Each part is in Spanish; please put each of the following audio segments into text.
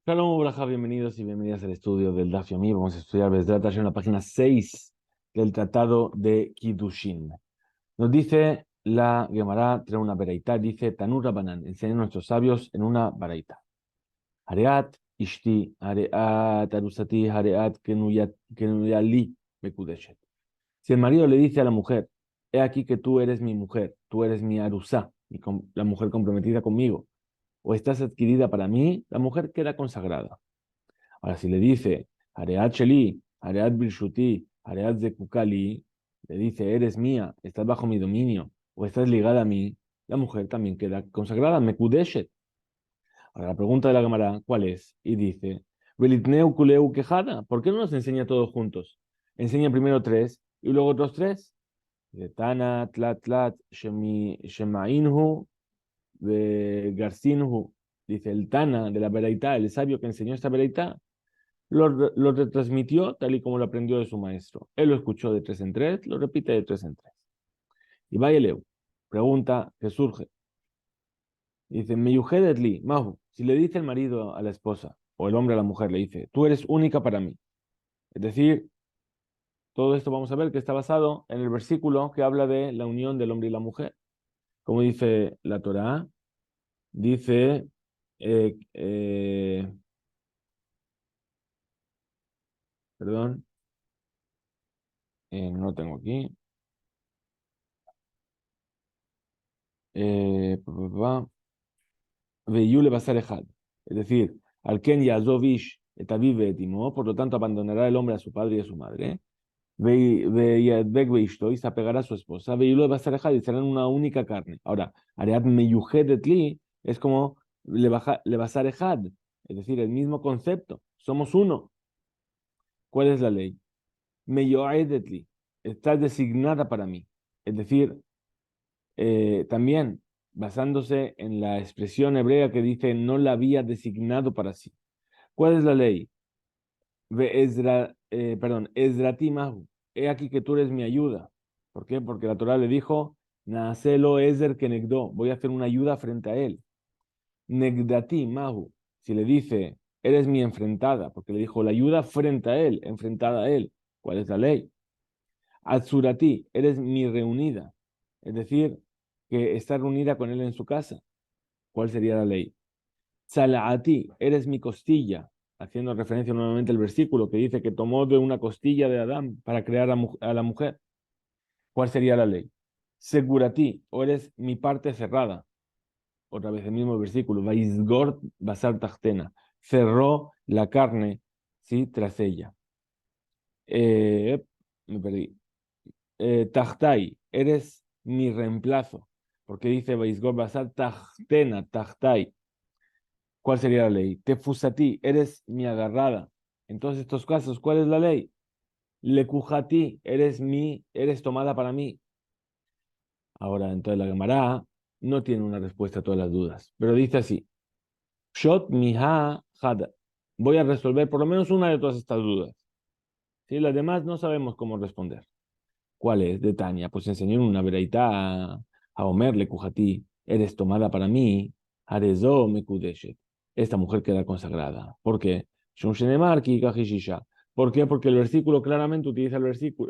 Shalom, Braja, bienvenidos y bienvenidas al estudio del Daf Yomi. Vamos a estudiar Besdrat Hashem en la página 6 del Tratado de Kiddushin. Nos dice la Gemara, trae una baraita, dice Tanur Rabbanan, enseñan nuestros sabios en una baraita. Hareat ishti, hareat arusati, hareat kenuyali bekudeshet. Si el marido le dice a la mujer, he aquí que tú eres mi mujer, tú eres mi arusá, la mujer comprometida conmigo, o estás adquirida para mí, la mujer queda consagrada. Ahora, si le dice, Hareat Sheli, Hareat Birshuti, Hareat Zekukali, le dice, eres mía, estás bajo mi dominio, o estás ligada a mí, la mujer también queda consagrada, Mekudeshet. Ahora, la pregunta de la Gemara, ¿cuál es? Y dice, Velitneu Kuleu Quejada, ¿por qué no nos enseña todos juntos? Enseña primero tres y luego otros tres. De Tana, Tlat, Tlat, Shemainhu, de Garcinhu. Dice el Tana de la Beraitá, el sabio que enseñó esta Beraitá, lo retransmitió tal y como lo aprendió de su maestro. Él lo escuchó de tres en tres, lo repite de tres en tres. Y vaya Leo, pregunta que surge. Dice, Meyuhedetli, Mahu, si le dice el marido a la esposa, o el hombre a la mujer, le dice, tú eres única para mí. Es decir, todo esto vamos a ver que está basado en el versículo que habla de la unión del hombre y la mujer. Como dice la Torá, dice, eh, eh, perdón, no lo tengo aquí. Pa, pa, pa. Veyule basar ejad. Es decir, al Ken Yazovish et aviv et imo, por lo tanto abandonará el hombre a su padre y a su madre. Veyadbek beishto, y se apegará a su esposa. Veyule basar ejad, y serán una única carne. Ahora, Areat meyuhedet li es como le basar ejad, es decir, el mismo concepto. Somos uno. ¿Cuál es la ley? Meyoedet li, estás designada para mí. Es decir, también basándose en la expresión hebrea que dice no la había designado para sí. ¿Cuál es la ley? Ezrati mahu. He aquí que tú eres mi ayuda. ¿Por qué? Porque la Torah le dijo, Naaselo ezer kenegdo, voy a hacer una ayuda frente a él. Negdati mahu. Si le dice, eres mi enfrentada, porque le dijo la ayuda frente a él, enfrentada a él. ¿Cuál es la ley? Atsurati, eres mi reunida. Es decir, que está reunida con él en su casa. ¿Cuál sería la ley? Salaati, eres mi costilla, haciendo referencia nuevamente al versículo que dice que tomó de una costilla de Adán para crear a la mujer. ¿Cuál sería la ley? Segurati, o eres mi parte cerrada. Otra vez el mismo versículo. Vaisgord basar tachtena. Cerró la carne, ¿sí? Tras ella. Me perdí. Tachtai, eres mi reemplazo. Porque dice Vaisgord basar tachtena, tachtai. ¿Cuál sería la ley? Tefusati, eres mi agarrada. En todos estos casos, ¿cuál es la ley? Lekujati, eres tomada para mí. Ahora, entonces la Gemara no tiene una respuesta a todas las dudas, pero dice así: Shot miha hada. Voy a resolver por lo menos una de todas estas dudas. ¿Sí? Las demás no sabemos cómo responder. ¿Cuál es? De Tania, pues enseñó en una veraita a Omer Lekujati, eres tomada para mí. Harezo mekudeshet. Esta mujer queda consagrada. ¿Por qué? Shum shenemar ki yikach ishisha. ¿Por qué? Porque el versículo claramente utiliza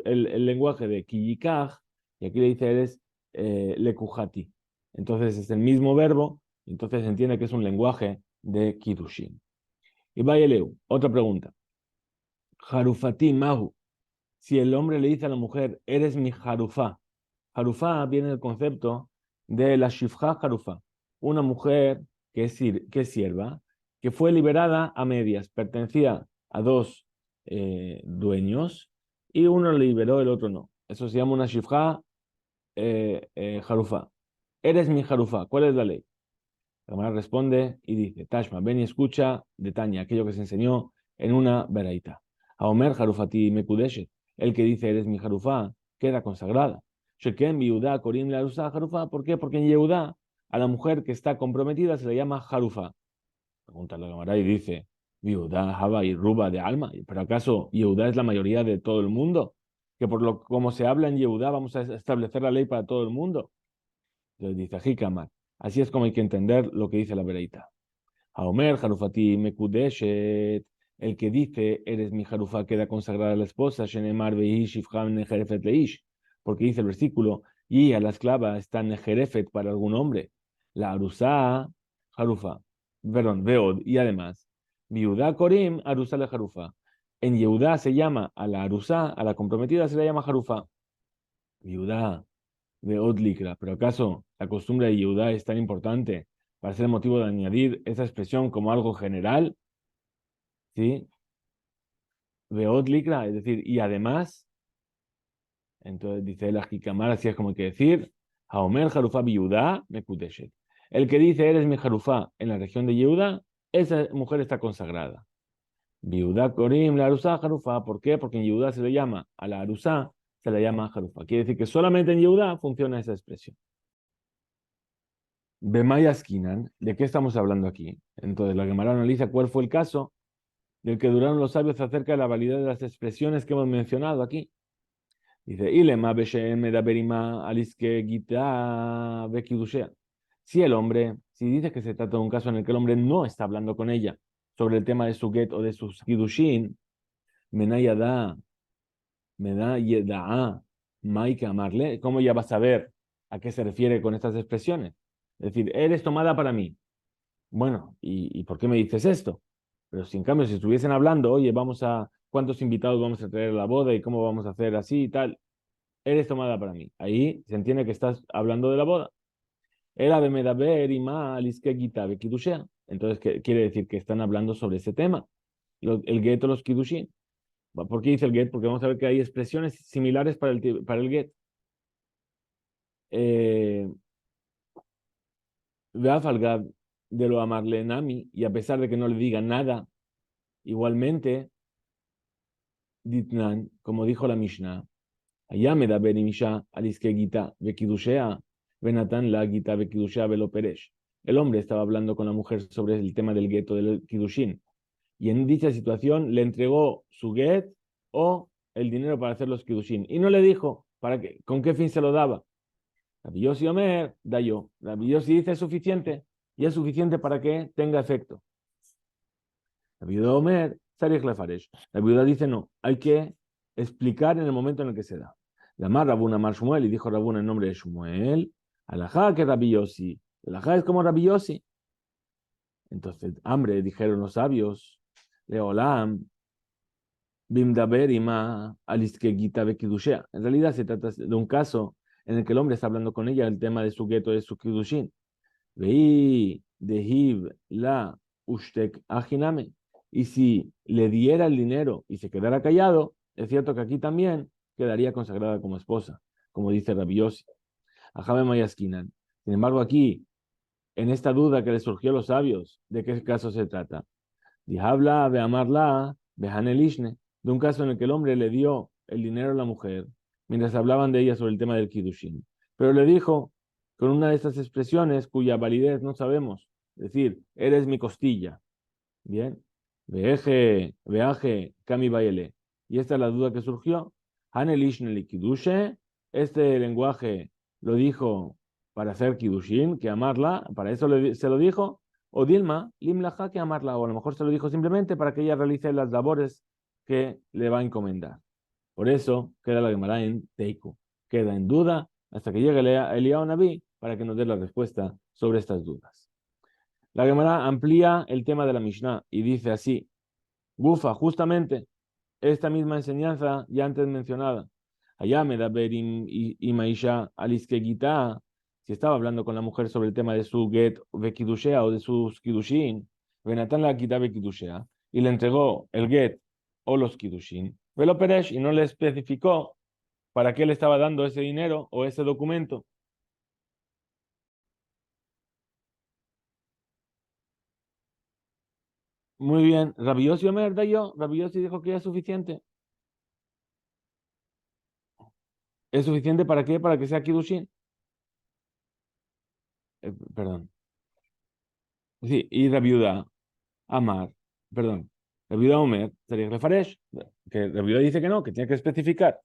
el lenguaje de kiyikach, y aquí le dice eres lekujati. Entonces es el mismo verbo, entonces se entiende que es un lenguaje de kiddushin. Y vaya Leu, otra pregunta. Harufati mahu. Si el hombre le dice a la mujer, eres mi jarufá. Jarufá viene del concepto de la shifja jarufá, una mujer que es sierva, que fue liberada a medias, pertenecía a dos dueños y uno le liberó, el otro no. Eso se llama una shifja jarufá. Eres mi jarufá, ¿cuál es la ley? La Gemara responde y dice, Tashma, ven y escucha de Tania, aquello que se enseñó en una veraita. A Omer Harufati Mekudeshet, el que dice eres mi Harufá, queda consagrada. Sheken Yehuda Korim la Arusa Harufá, ¿por qué? Porque en Yehuda a la mujer que está comprometida se le llama Harufá. Pregunta la Gemara y dice, Yehuda, Java y Ruba de alma, ¿pero acaso Yehuda es la mayoría de todo el mundo? Que por lo como se habla en Yehuda vamos a establecer la ley para todo el mundo. Entonces dice, Jikamar, así es como hay que entender lo que dice la vereita. Haomer, Harufati Mekudeshet. El que dice, eres mi Harufa, queda consagrada a la esposa, Shenemar Veish Ifham Nejerefet Leish. Porque dice el versículo, y a la esclava está Nejerefet para algún hombre. La Arusa, Harufa. Perdón, Veod. Y además, Viudá Korim, Arusa le Harufa. En Yehudá se llama a la Arusa, a la comprometida se le llama Harufa. Viudá de Likra. Pero ¿acaso la costumbre de Yehudá es tan importante para ser motivo de añadir esa expresión como algo general? ¿Sí? De Likra, es decir, y además, entonces dice la Jikamar, así es como hay que decir, Haomer Harufá Yehudá Mekudeshet. El que dice, eres mi Harufá en la región de Yehudá, esa mujer está consagrada. Viudá Korim, la Arusá, Harufá. ¿Por qué? Porque en Yehudá se le llama, a la Arusá se le llama Harufá. Quiere decir que solamente en Yehudá funciona esa expresión. Bemaya Skinan, ¿de qué estamos hablando aquí? Entonces la Gemara analiza cuál fue el caso del que duraron los sabios acerca de la validez de las expresiones que hemos mencionado aquí. Dice, Ilema Beshem Medaberima Aliske Gita Bekidushea. Si el hombre, si dice que se trata de un caso en el que el hombre no está hablando con ella sobre el tema de su get o de sus kidushin, Menayada, Mena Yedaa, Maika Amarle, ¿cómo ya va a saber a qué se refiere con estas expresiones? Es decir, eres tomada para mí. Bueno, ¿y por qué me dices esto? Pero si en cambio, si estuviesen hablando, oye, ¿cuántos invitados vamos a traer a la boda y cómo vamos a hacer así y tal? Eres tomada para mí. Ahí se entiende que estás hablando de la boda. Era bemedaber y mal iskegita kidushea. Entonces, ¿qué quiere decir? Que están hablando sobre ese tema. El get o los kidushin. ¿Por qué dice el get? Porque vamos a ver que hay expresiones similares para el get. Veafalgad de lo amarle nami, y a pesar de que no le diga nada, igualmente, ditnan, como dijo la Mishnah, allá me da benimisha aliske gita vekidushea, venatan la gita vekidushea velo peresh. El hombre estaba hablando con la mujer sobre el tema del gueto del kidushin, y en dicha situación le entregó su get o el dinero para hacer los kidushin, y no le dijo con qué fin se lo daba. Rabbi Yossi Omer, da yo. Rabbi Yossi dice es suficiente, y es suficiente para que tenga efecto. Rabbi Yehuda Omer, Sarich Lefaresh. Rabbi Yehuda dice no, hay que explicar en el momento en el que se da. Llamar Rabuna Mar Shmuel, y dijo Rabuna en nombre de Shmuel, alajá que Rabbi Yossi. Alajá es como Rabbi Yossi. Entonces, hambre, dijeron los sabios, Leolam, Bimdaber ima aliske gita bekidushea. En realidad se trata de un caso en el que el hombre está hablando con ella el tema de su gueto, de su kidushin. Veí dehiv la ushtek ajiname. Y si le diera el dinero y se quedara callado, es cierto que aquí también quedaría consagrada como esposa, como dice Rabbi Yossi. Ajabe Mayaskinan. Sin embargo, aquí, en esta duda que le surgió a los sabios, ¿de qué caso se trata? Dihabla de amarla, de Hanelishne, de un caso en el que el hombre le dio el dinero a la mujer mientras hablaban de ella sobre el tema del Kiddushin. Pero le dijo con una de estas expresiones cuya validez no sabemos, es decir, eres mi costilla. Bien, veaje, kami baile. Y esta es la duda que surgió. Hanelishne li Kiddushe, este lenguaje lo dijo para hacer Kiddushin, que amarla, para eso se lo dijo. O Dilma, Limlaja, que amarla, o a lo mejor se lo dijo simplemente para que ella realice las labores que le va a encomendar. Por eso queda la Gemara en Teiku. Queda en duda hasta que llegue Eliyahu Naví para que nos dé la respuesta sobre estas dudas. La Gemara amplía el tema de la Mishnah y dice así: Gufa, justamente esta misma enseñanza ya antes mencionada. Allá me da ver y Maisha aliske gita. Si estaba hablando con la mujer sobre el tema de su get vekidushea o de sus kidushin, venatan la gita vekidushea, y le entregó el get o los kidushin, velo peresh, y no le especificó para qué le estaba dando ese dinero o ese documento. Muy bien, Rabbi Yossi Omer, Rabbi Yossi dijo que ya es suficiente. ¿Es suficiente para qué? Para que sea kidushin. Perdón. Sí, y la viuda Amar, perdón, la viuda Omer, sería Refaresh, que la viuda dice que no, que tiene que especificar.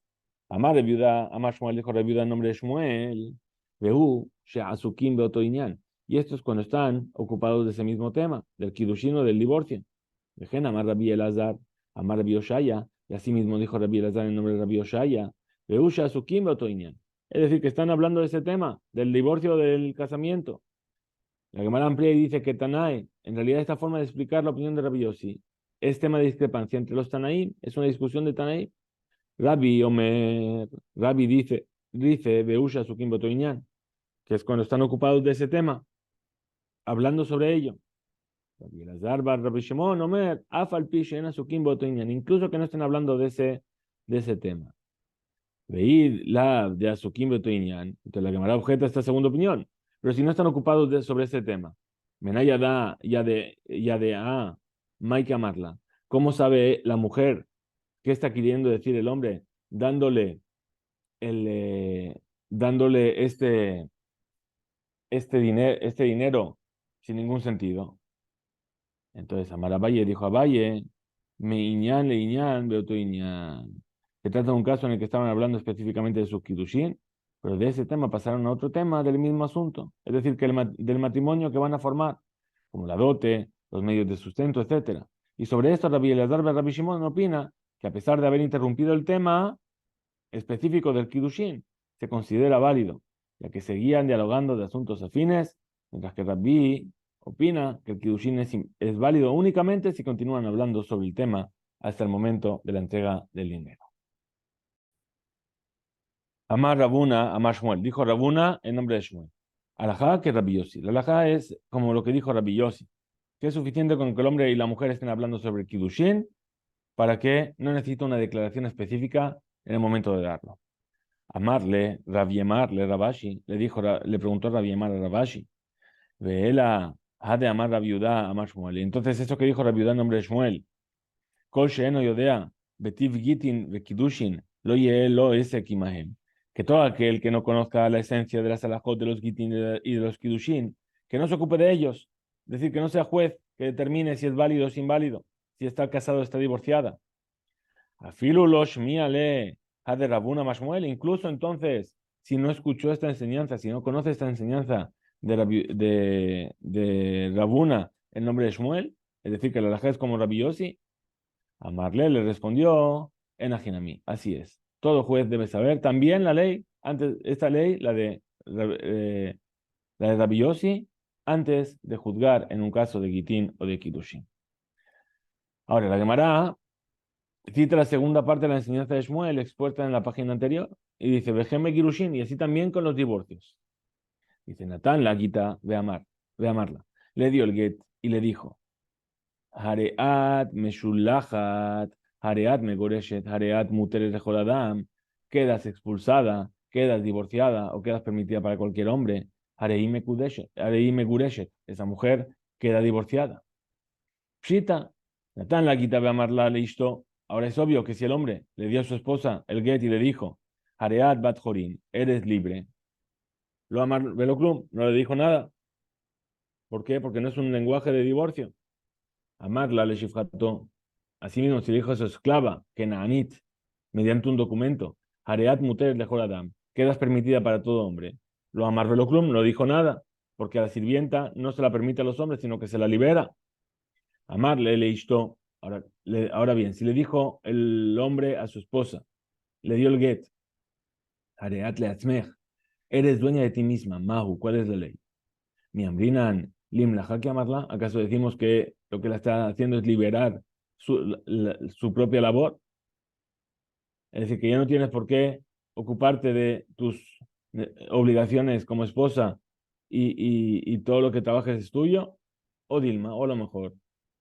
Amar, la viuda, Amar Shmuel dijo la viuda en nombre de Shmuel, Behu, Sheazukim Beotoinian. Y esto es cuando están ocupados de ese mismo tema, del Kiddushin o del divorcio. Dejen amar Rabbi Elazar, amar Rabbi Oshaya, y así mismo dijo Rabbi Elazar en nombre de Rabbi Oshaya, Beusha Sukim Beotoinyan. Es decir, que están hablando de ese tema, del divorcio o del casamiento. La Gemara amplía y dice que Tanae, en realidad esta forma de explicar la opinión de Rabbi Yossi, es tema de discrepancia entre los Tanaim, es una discusión de Tanaim. Rabbi dice Beusha Sukim Beotoinyan, que es cuando están ocupados de ese tema, hablando sobre ello. Rabbi Elazar bar Rabbi Shimon, Omer, Afal Pi She'en Asukim Beotoinyan, incluso que no estén hablando de ese tema. Veid la de Asukim Beotoinyan, entonces la Gemara objeta esta segunda opinión. Pero si no están ocupados sobre ese tema, Menaya da ya de Maika Marla, ¿cómo sabe la mujer qué está queriendo decir el hombre dándole el dándole este dinero sin ningún sentido? Entonces Amar Abaye dijo a Abaye, me iñan le iñan, veo tu iñan. Se trata de un caso en el que estaban hablando específicamente de sus kiddushin, pero de ese tema pasaron a otro tema del mismo asunto, es decir, que del matrimonio que van a formar, como la dote, los medios de sustento, etcétera. Y sobre esto Rabbi Elazar ben Rabbi Shimon opina que a pesar de haber interrumpido el tema específico del kiddushin, se considera válido, ya que seguían dialogando de asuntos afines, mientras que Rabbi opina que el kiddushin es válido únicamente si continúan hablando sobre el tema hasta el momento de la entrega del dinero. Amar Rabuna, Amar Shmuel. Dijo Rabuna en nombre de Shmuel. Alajá que Rabbi Yossi. La alajá es como lo que dijo Rabbi Yossi, que es suficiente con que el hombre y la mujer estén hablando sobre el kiddushin para que no necesite una declaración específica en el momento de darlo. Amarle, Rabiemar, Rabashi, le preguntó Rabiemar a Rabashi, Veela, ha de amar Rabiudá, amar Shmuel. Y entonces eso que dijo Rabiudá en nombre de Shmuel, Kol she'eno yodea, betiv gitin vekidushin, lo lo ese kimahem. Que todo aquel que no conozca la esencia de las alajot de los gitin y de los kidushin, que no se ocupe de ellos, es decir, que no sea juez que determine si es válido o es inválido, si está casado o está divorciada. Afilu losh miale de Rabuna Mashmuel, incluso entonces, si no escuchó esta enseñanza, si no conoce esta enseñanza de Rabuna en nombre de Shmuel, es decir, que la halajá es como Rabbi Yossi, Amarle le respondió en Ajinami. Así es. Todo juez debe saber también la ley, antes, esta ley, la de Rabbi Yossi, antes de juzgar en un caso de Gitín o de Kiddushin. Ahora, la Gemara cita la segunda parte de la enseñanza de Shmuel expuesta en la página anterior y dice, Vejeme Girushin, y así también con los divorcios. Dice, Natán la quita, ve a amarla. Le dio el get y le dijo, Hareat meshulachat, Hareat megoreshet, Hareat muteres de Joladam, quedas expulsada, quedas divorciada o quedas permitida para cualquier hombre. Harei megureshet, esa mujer queda divorciada. Pshita, Natán la quita, ve a amarla, le instó. Ahora es obvio que si el hombre le dio a su esposa el get y le dijo, Hareat bat jorin, eres libre, lo amar Veloclum no le dijo nada. ¿Por qué? Porque no es un lenguaje de divorcio. Amarla le shifrató. Asimismo, si le dijo a su esclava, que Naanit, mediante un documento, Hareat muter lejol Adam, quedas permitida para todo hombre. Lo amar Veloclum no dijo nada, porque a la sirvienta no se la permite a los hombres, sino que se la libera. Amarle le instó. Ahora bien, si le dijo el hombre a su esposa, le dio el get, Hareat le atzmech, eres dueña de ti misma, Mahu, ¿cuál es la ley? Mi ambrinan lim la que amarla, ¿acaso decimos que lo que la está haciendo es liberar su propia labor? Es decir, que ya no tienes por qué ocuparte de tus obligaciones como esposa y todo lo que trabajes es tuyo, o Dilma, o a lo mejor.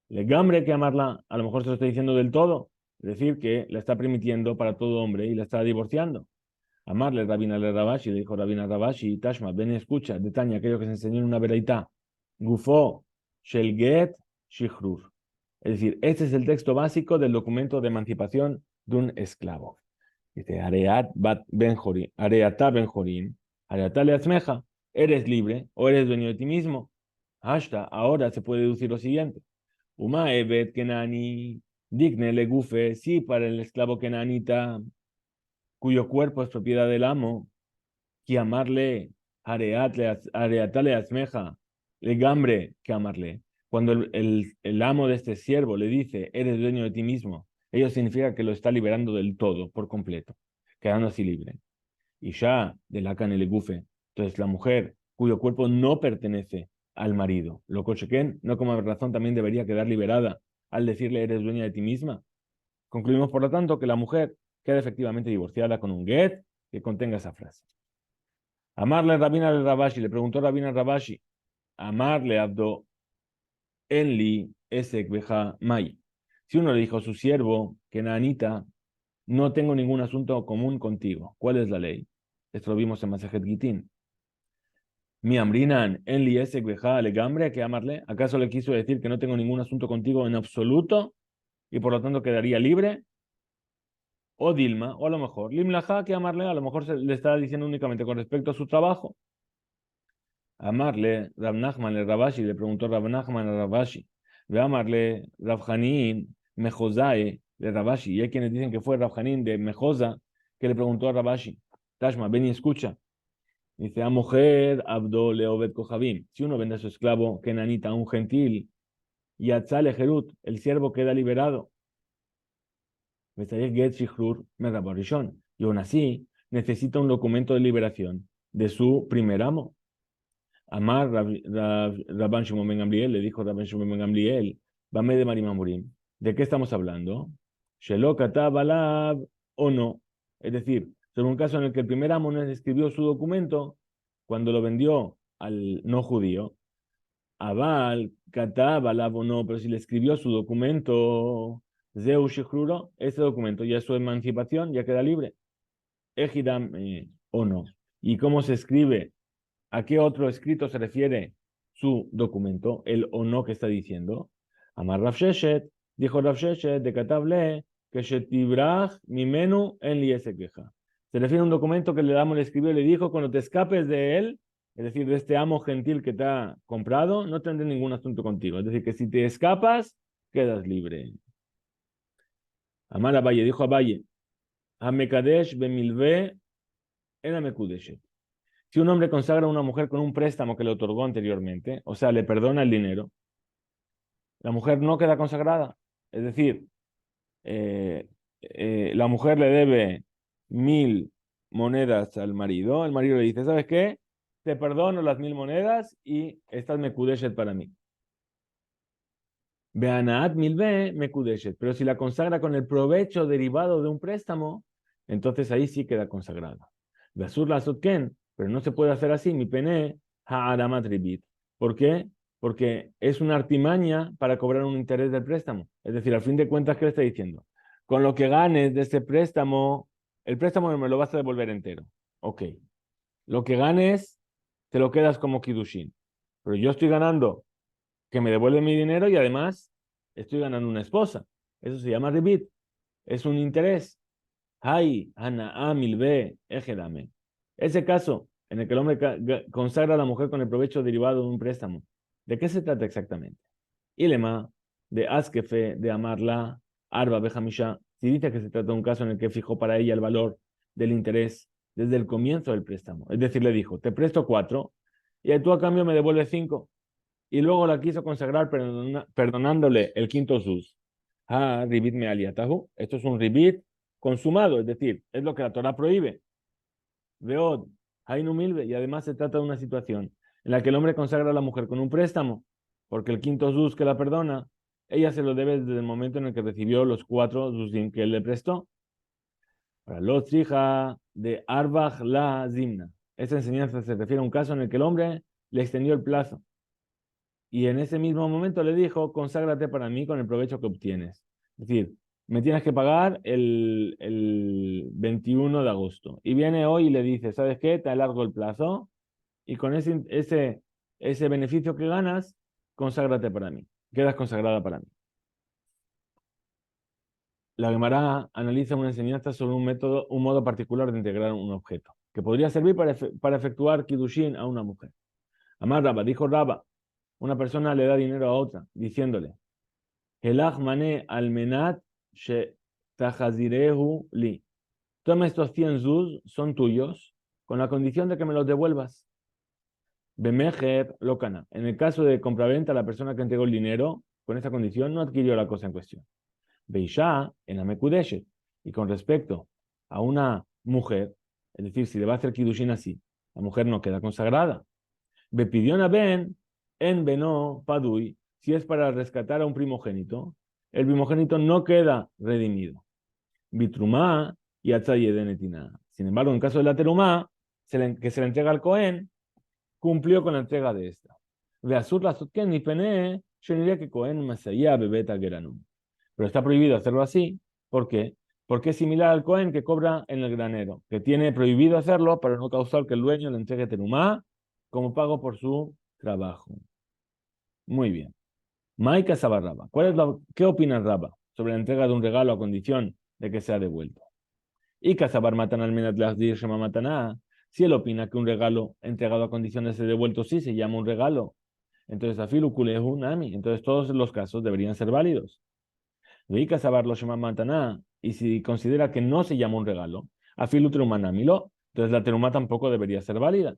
Legambre que amarla, a lo mejor se lo está diciendo del todo, es decir, que la está permitiendo para todo hombre y la está divorciando. Amarle Rabina le Rabashi, le dijo Rabina Rabashi, Tashma, ven y escucha, detaña aquello que se enseñó en una veraitá. Gufo, Shelget, Shichrur. Es decir, este es el texto básico del documento de emancipación de un esclavo. Dice, Areata ben Jorin, Areata le asmeja, eres libre o eres dueño de ti mismo. Hasta ahora se puede deducir lo siguiente. Uma evet kenani, digne le gufe, sí para el esclavo kenanita, cuyo cuerpo es propiedad del amo, que amarle, areatale asmeja, legambre que amarle. Cuando el amo de este siervo le dice, eres dueño de ti mismo, ello significa que lo está liberando del todo, por completo, quedando así libre. Y ya de la el gufe. Entonces, la mujer cuyo cuerpo no pertenece al marido, lo cochequen, no como razón también debería quedar liberada al decirle eres dueña de ti misma. Concluimos, por lo tanto, que la mujer queda efectivamente divorciada con un get que contenga esa frase. Amarle Rabina al Rabashi, le preguntó Rabina al Rabashi, amarle Abdo Enli Esek Beja Mai. Si uno le dijo a su siervo, que Nanita, no tengo ningún asunto común contigo, ¿cuál es la ley? Esto lo vimos en Masejet Gitin. Mi amrinan Enli Esek Beja Legambre, que amarle, ¿acaso le quiso decir que no tengo ningún asunto contigo en absoluto y por lo tanto quedaría libre? O Dilma, o a lo mejor Limlaja, que amarle, a lo mejor le está diciendo únicamente con respecto a su trabajo. Amarle, Rav Nachman le Rabashi, le preguntó Rav Nachman a Rabashi. Ve amarle, Rav Hanin, Mejozae, de Rabashi. Y hay quienes dicen que fue Rav Hanin de Mejoza que le preguntó a Rabashi. Tashma, ven y escucha. Dice, a mujer, Abdo Leobed Kohabim. Si uno vende a su esclavo, Kenanita, un gentil, y Atzale Jerut, el siervo queda liberado. Get Shihrur Megabarishon. Y aún así, necesita un documento de liberación de su primer amo. Amar Rabban Shimon ben Gamliel, le dijo Rabban Shimon ben Gamliel, Bame de Marimamurim. ¿De qué estamos hablando? Shelo Katab Alab o no. Es decir, sobre un caso en el que el primer amo no escribió su documento cuando lo vendió al no judío. Abal Katab Alab o no, pero si le escribió su documento, Zeu Shichruro, ese documento ya es su emancipación, ya queda libre. Ejidam o no. ¿Y cómo se escribe? ¿A qué otro escrito se refiere su documento, el o no que está diciendo? Amar Rav Sheshet, dijo Rav Sheshet de Katable, que Shetibrach Mimenu en queja. Se refiere a un documento que le amo le escribió y le dijo, cuando te escapes de él, es decir, de este amo gentil que te ha comprado, no tendré ningún asunto contigo. Es decir, que si te escapas, quedas libre. Amar a Valle, dijo a Valle, Amekadesh Bemilve en Amekudeshet. Si un hombre consagra a una mujer con un préstamo que le otorgó anteriormente, o sea, le perdona el dinero, la mujer no queda consagrada. Es decir, la mujer le debe 1000 monedas al marido. El marido le dice, ¿sabes qué? Te perdono las 1000 monedas y estas mekudeshet para mí. Beanaat milbe mekudeshet. Pero si la consagra con el provecho derivado de un préstamo, entonces ahí sí queda consagrada. Basur la sotken, pero no se puede hacer así. Mi pene ha'adamat ribit. ¿Por qué? Porque es una artimaña para cobrar un interés del préstamo. Es decir, al fin de cuentas, ¿qué le está diciendo? Con lo que ganes de ese préstamo, el préstamo me lo vas a devolver entero. Ok. Lo que ganes, te lo quedas como Kidushin. Pero yo estoy ganando que me devuelve mi dinero y además estoy ganando una esposa. Eso se llama ribit. Es un interés. Hay, ana, amil, be, ejedame. Ese caso en el que el hombre consagra a la mujer con el provecho derivado de un préstamo. ¿De qué se trata exactamente? Ilema, de askefe, de amarla, arba, bejamisha. Si dice que se trata de un caso en el que fijó para ella el valor del interés desde el comienzo del préstamo. Es decir, le dijo, te presto 4 y tú a cambio me devuelves 5. Y luego la quiso consagrar perdonándole el quinto sus. Ah, ribit me aliatahu. Esto es un ribit consumado, es decir, es lo que la Torah prohíbe. Veod, hainu milbe, y además se trata de una situación en la que el hombre consagra a la mujer con un préstamo, porque el quinto zus que la perdona, ella se lo debe desde el momento en el que recibió los 4 zuzim que él le prestó. Para los hija de Arbach la Zimna. Esta enseñanza se refiere a un caso en el que el hombre le extendió el plazo. Y en ese mismo momento le dijo, conságrate para mí con el provecho que obtienes. Es decir, me tienes que pagar el 21 de agosto. Y viene hoy y le dice, ¿sabes qué? Te alargo el plazo y con ese beneficio que ganas, conságrate para mí. Quedas consagrada para mí. La Gemara analiza una enseñanza sobre un modo particular de integrar un objeto, que podría servir para efectuar Kiddushin a una mujer. Amar Rabba, dijo Rabba, una persona le da dinero a otra, diciéndole, Helach mane almenat she tajazirehu li. Toma estos 100 zuz, son tuyos, con la condición de que me los devuelvas. Bemejer Lokana. En el caso de compraventa, la persona que entregó el dinero con esa condición no adquirió la cosa en cuestión. Beisha en la Mekudeshet. Y con respecto a una mujer, es decir, si le va a hacer Kiddushin así, la mujer no queda consagrada. Bepidiona ben en beno padui. Si es para rescatar a un primogénito, el primogénito no queda redimido. Bitrumá y atzayedenetina. Sin embargo, en caso de la terumá, que se le entrega al Cohen, cumplió con la entrega de esta. Veasur la sotken ni pene, yo diría que Cohen masaya bebeta geranum. Pero está prohibido hacerlo así. ¿Por qué? Porque es similar al Cohen que cobra en el granero, que tiene prohibido hacerlo para no causar que el dueño le entregue terumá como pago por su trabajo. Muy bien. Maika Sabarraba. ¿Qué opina Raba sobre la entrega de un regalo a condición de que sea devuelto? Y Casabar Matan al Menat Lahdir Shema Mataná. Si él opina que un regalo entregado a condición de ser devuelto sí se llama un regalo, entonces Afilu Kulehu Nami. Entonces todos los casos deberían ser válidos. Y Casabar lo Shema Mataná. Y si considera que no se llama un regalo, Afilu Trumanamilo. Entonces la teruma tampoco debería ser válida.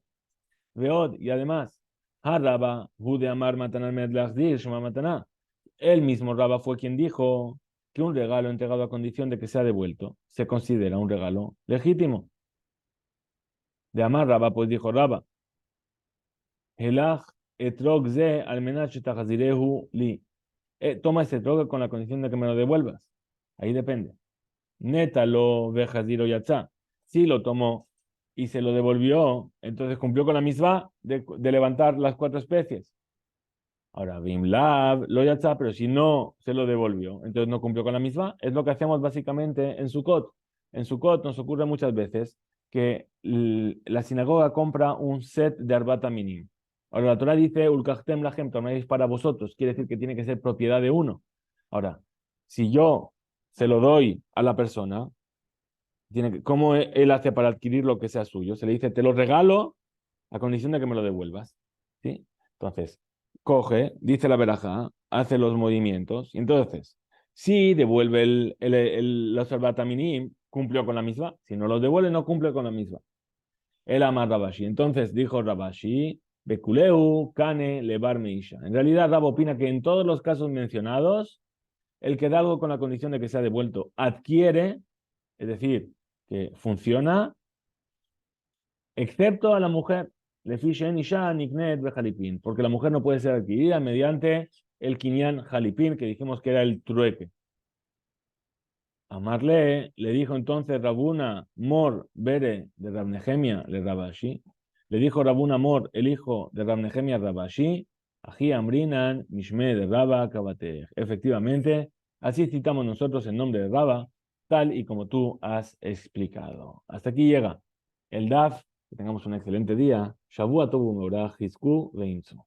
Veod, y además, Raba, Hude Amar Matanar Medlachdir, Shema Mataná. El mismo Raba fue quien dijo que un regalo entregado a condición de que sea devuelto se considera un regalo legítimo. De Amar Raba, pues dijo Raba, Helach etrog ze almenach tachazirehu li. Toma ese etrog con la condición de que me lo devuelvas. Ahí depende. Neta lo vejaziro yatza. Si lo tomó y se lo devolvió, entonces cumplió con la misma de levantar las 4 especies. Ahora, Bimlab lo yatza, pero si no se lo devolvió, entonces no cumplió con la misma. Es lo que hacemos básicamente en Sukkot. En Sukkot nos ocurre muchas veces que la sinagoga compra un set de arbata minim. Ahora, la Torah dice, Ulkachtem lahem, toméis para vosotros. Quiere decir que tiene que ser propiedad de uno. Ahora, si yo se lo doy a la persona, ¿cómo él hace para adquirir lo que sea suyo? Se le dice, te lo regalo a condición de que me lo devuelvas. ¿Sí? Entonces, coge, dice la verajá, hace los movimientos, y entonces, si devuelve los minim, cumplió con la misma. Si no los devuelve, no cumple con la misma. El ama Rabashi. Entonces dijo Rabashi, Bekuleu, Kane, Levar Meisha. En realidad, Rab opina que en todos los casos mencionados, el que da algo con la condición de que sea devuelto adquiere, es decir, que funciona, excepto a la mujer, porque la mujer no puede ser adquirida mediante el kinyan jalipin, que dijimos que era el trueque. Amarle le dijo entonces Rabuna Mor Bere de Rabnehemia le Rabashi, le dijo Rabuna Mor, el hijo de Rabnehemia Rabashi, Aji Amrinan Mishme de Raba Kabatej. Efectivamente, así citamos nosotros el nombre de Raba, tal y como tú has explicado. Hasta aquí llega el DAF. Que tengamos un excelente día. Shavua Tobu Meorach Hizku Veinzu.